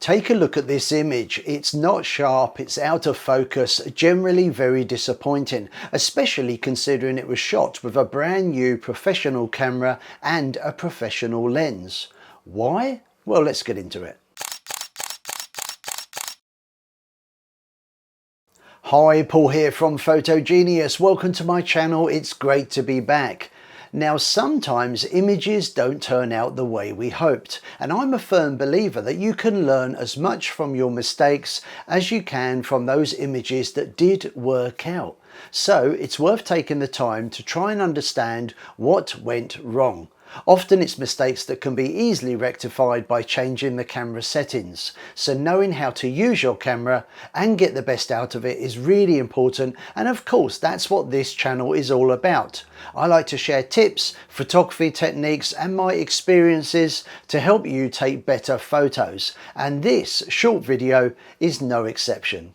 Take a look at this image. It's not sharp, it's out of focus, generally very disappointing, especially considering it was shot with a brand new professional camera and a professional lens. Why? Well, let's get into it. Hi, Paul here from Photogenius. Welcome to my channel. It's great to be back. Now, sometimes images don't turn out the way we hoped, and I'm a firm believer that you can learn as much from your mistakes as you can from those images that did work out. So it's worth taking the time to try and understand what went wrong. Often it's mistakes that can be easily rectified by changing the camera settings. So knowing how to use your camera and get the best out of it is really important, and of course that's what this channel is all about. I like to share tips, photography techniques and my experiences to help you take better photos, and this short video is no exception.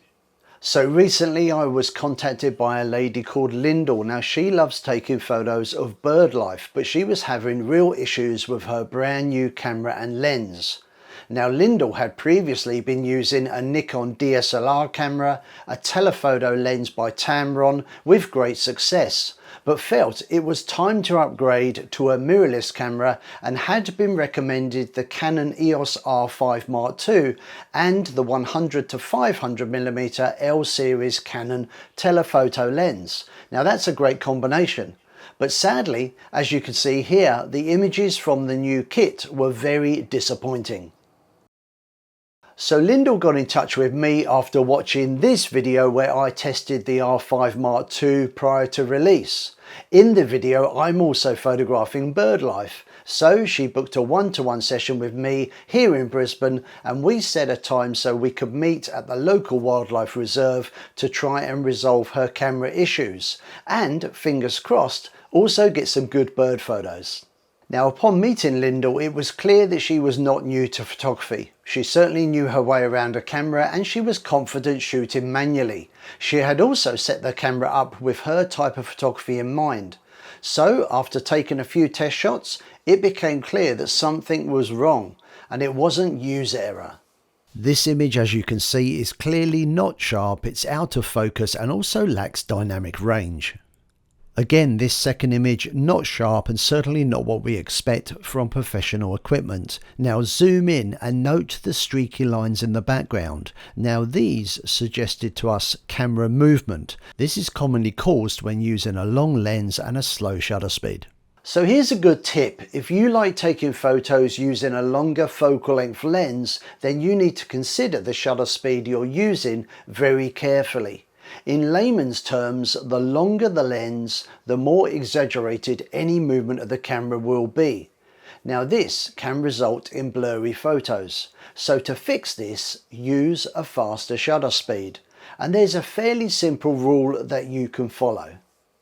So recently I was contacted by a lady called Lyndall. Now, she loves taking photos of bird life, but she was having real issues with her brand new camera and lens. Now, Lyndall had previously been using a Nikon DSLR camera, a telephoto lens by Tamron with great success, but felt it was time to upgrade to a mirrorless camera and had been recommended the Canon EOS R5 Mark II and the 100 to 500mm L series Canon telephoto lens. Now, that's a great combination. But sadly, as you can see here, the images from the new kit were very disappointing. So Lyndall got in touch with me after watching this video where I tested the R5 Mark II prior to release. In the video, I'm also photographing bird life. So she booked a one-to-one session with me here in Brisbane, and we set a time so we could meet at the local wildlife reserve to try and resolve her camera issues and, fingers crossed, also get some good bird photos. Now, upon meeting Lyndall, it was clear that she was not new to photography. She certainly knew her way around a camera and she was confident shooting manually. She had also set the camera up with her type of photography in mind. So, after taking a few test shots, it became clear that something was wrong, and it wasn't user error. This image, as you can see, is clearly not sharp, it's out of focus and also lacks dynamic range. Again, this second image, not sharp and certainly not what we expect from professional equipment. Now zoom in and note the streaky lines in the background. Now these suggested to us camera movement. This is commonly caused when using a long lens and a slow shutter speed. So here's a good tip. If you like taking photos using a longer focal length lens, then you need to consider the shutter speed you're using very carefully. In layman's terms, the longer the lens, the more exaggerated any movement of the camera will be. Now this can result in blurry photos. So to fix this, use a faster shutter speed. And there's a fairly simple rule that you can follow.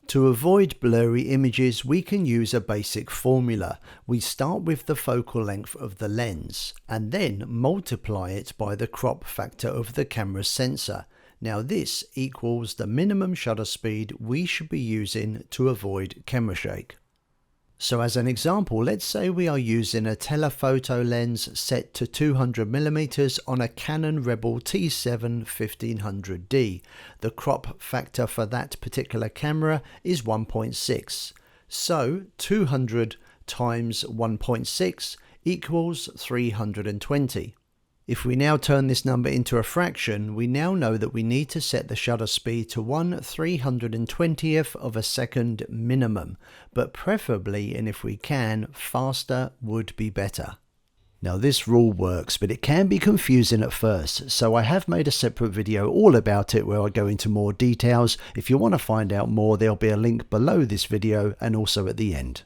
To avoid blurry images, we can use a basic formula. We start with the focal length of the lens and then multiply it by the crop factor of the camera sensor. Now this equals the minimum shutter speed we should be using to avoid camera shake. So as an example, let's say we are using a telephoto lens set to 200mm on a Canon Rebel T7 1500D. The crop factor for that particular camera is 1.6. So 200 times 1.6 equals 320. If we now turn this number into a fraction, we now know that we need to set the shutter speed to 1/320th of a second minimum, but preferably, and if we can, faster would be better. Now this rule works, but it can be confusing at first, so I have made a separate video all about it where I go into more details. If you want to find out more, there'll be a link below this video and also at the end.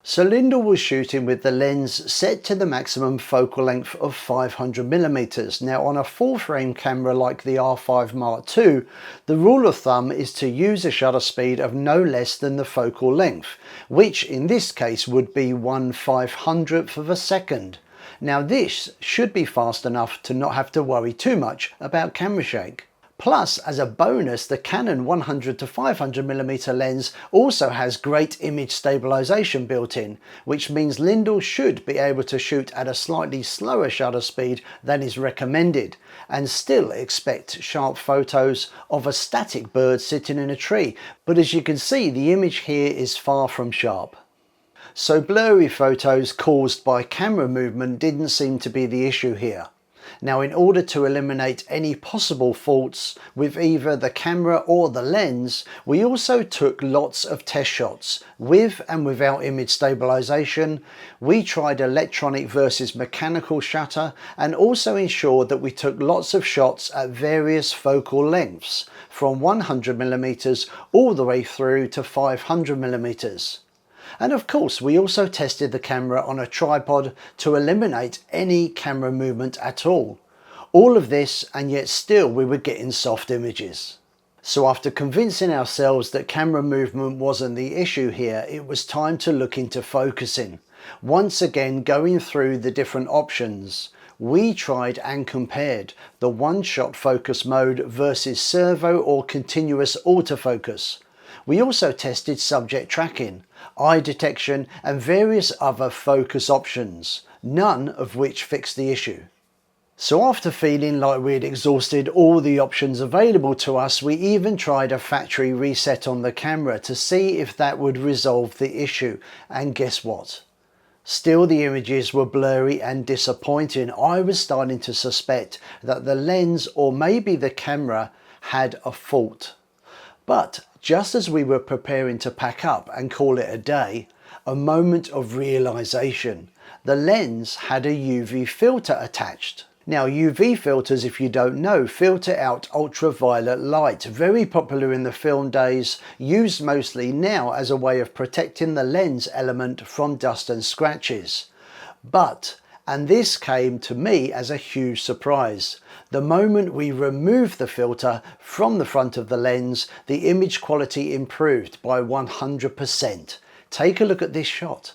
So Lyndall was shooting with the lens set to the maximum focal length of 500mm. Now on a full frame camera like the R5 Mark II, the rule of thumb is to use a shutter speed of no less than the focal length, which in this case would be 1/500th of a second. Now this should be fast enough to not have to worry too much about camera shake. Plus, as a bonus, the Canon 100 to 500mm lens also has great image stabilization built in, which means Lindell should be able to shoot at a slightly slower shutter speed than is recommended and still expect sharp photos of a static bird sitting in a tree. But as you can see, the image here is far from sharp. So blurry photos caused by camera movement didn't seem to be the issue here. Now, in order to eliminate any possible faults with either the camera or the lens, we also took lots of test shots with and without image stabilization. We tried electronic versus mechanical shutter and also ensured that we took lots of shots at various focal lengths from 100mm all the way through to 500mm. And of course, we also tested the camera on a tripod to eliminate any camera movement at all. All of this, and yet still we were getting soft images. So after convincing ourselves that camera movement wasn't the issue here, it was time to look into focusing. Once again, going through the different options. We tried and compared the one-shot focus mode versus servo or continuous autofocus. We also tested subject tracking, eye detection and various other focus options, none of which fixed the issue. So after feeling like we'd exhausted all the options available to us, we even tried a factory reset on the camera to see if that would resolve the issue, and guess what? Still the images were blurry and disappointing. I was starting to suspect that the lens or maybe the camera had a fault. But just as we were preparing to pack up and call it a day, a moment of realization. The lens had a UV filter attached. Now, UV filters, if you don't know, filter out ultraviolet light, very popular in the film days, used mostly now as a way of protecting the lens element from dust and scratches. But, and this came to me as a huge surprise, the moment we removed the filter from the front of the lens, the image quality improved by 100%. Take a look at this shot.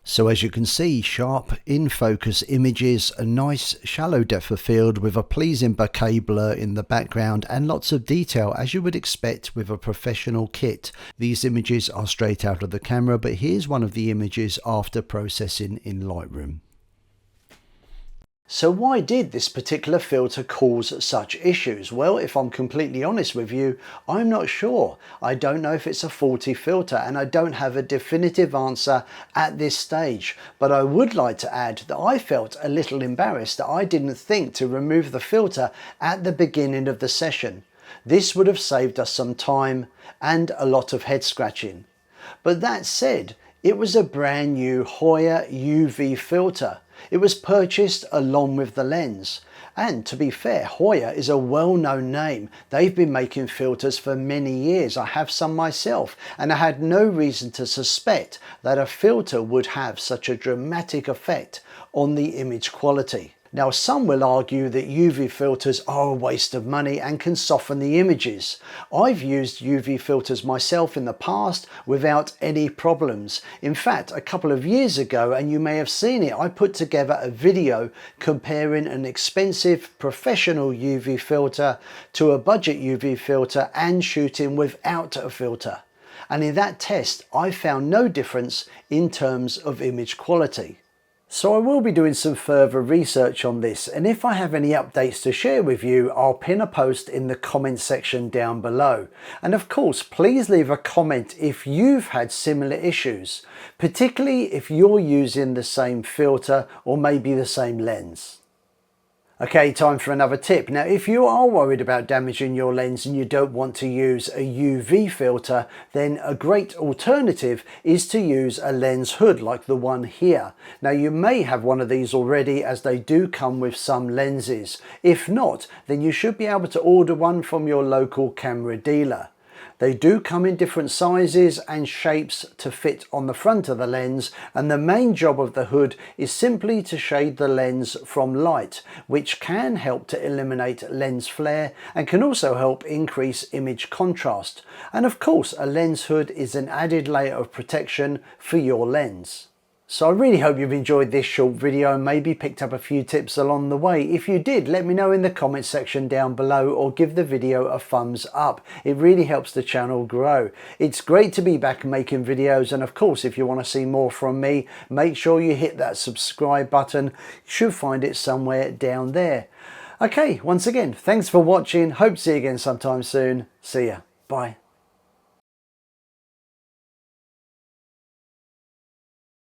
So as you can see, sharp in focus images, a nice shallow depth of field with a pleasing bokeh blur in the background and lots of detail as you would expect with a professional kit. These images are straight out of the camera, but here's one of the images after processing in Lightroom. So why did this particular filter cause such issues? Well, if I'm completely honest with you, I'm not sure. I don't know if it's a faulty filter and I don't have a definitive answer at this stage. But I would like to add that I felt a little embarrassed that I didn't think to remove the filter at the beginning of the session. This would have saved us some time and a lot of head scratching. But that said, it was a brand new Hoya UV filter. It was purchased along with the lens. And to be fair, Hoya is a well-known name. They've been making filters for many years. I have some myself, and I had no reason to suspect that a filter would have such a dramatic effect on the image quality. Now, some will argue that UV filters are a waste of money and can soften the images. I've used UV filters myself in the past without any problems. In fact, a couple of years ago, and you may have seen it, I put together a video comparing an expensive professional UV filter to a budget UV filter and shooting without a filter. And in that test, I found no difference in terms of image quality. So I will be doing some further research on this, and if I have any updates to share with you, I'll pin a post in the comment section down below. And of course, please leave a comment if you've had similar issues, particularly if you're using the same filter or maybe the same lens. Okay, time for another tip. Now, if you are worried about damaging your lens and you don't want to use a UV filter, then a great alternative is to use a lens hood like the one here. Now, you may have one of these already, as they do come with some lenses. If not, then you should be able to order one from your local camera dealer. They do come in different sizes and shapes to fit on the front of the lens, and the main job of the hood is simply to shade the lens from light, which can help to eliminate lens flare and can also help increase image contrast. And of course, a lens hood is an added layer of protection for your lens. So I really hope you've enjoyed this short video and maybe picked up a few tips along the way. If you did, let me know in the comments section down below or give the video a thumbs up. It really helps the channel grow. It's great to be back making videos, and of course if you want to see more from me, make sure you hit that subscribe button. You should find it somewhere down there. Okay, once again, thanks for watching. Hope to see you again sometime soon. See ya. Bye.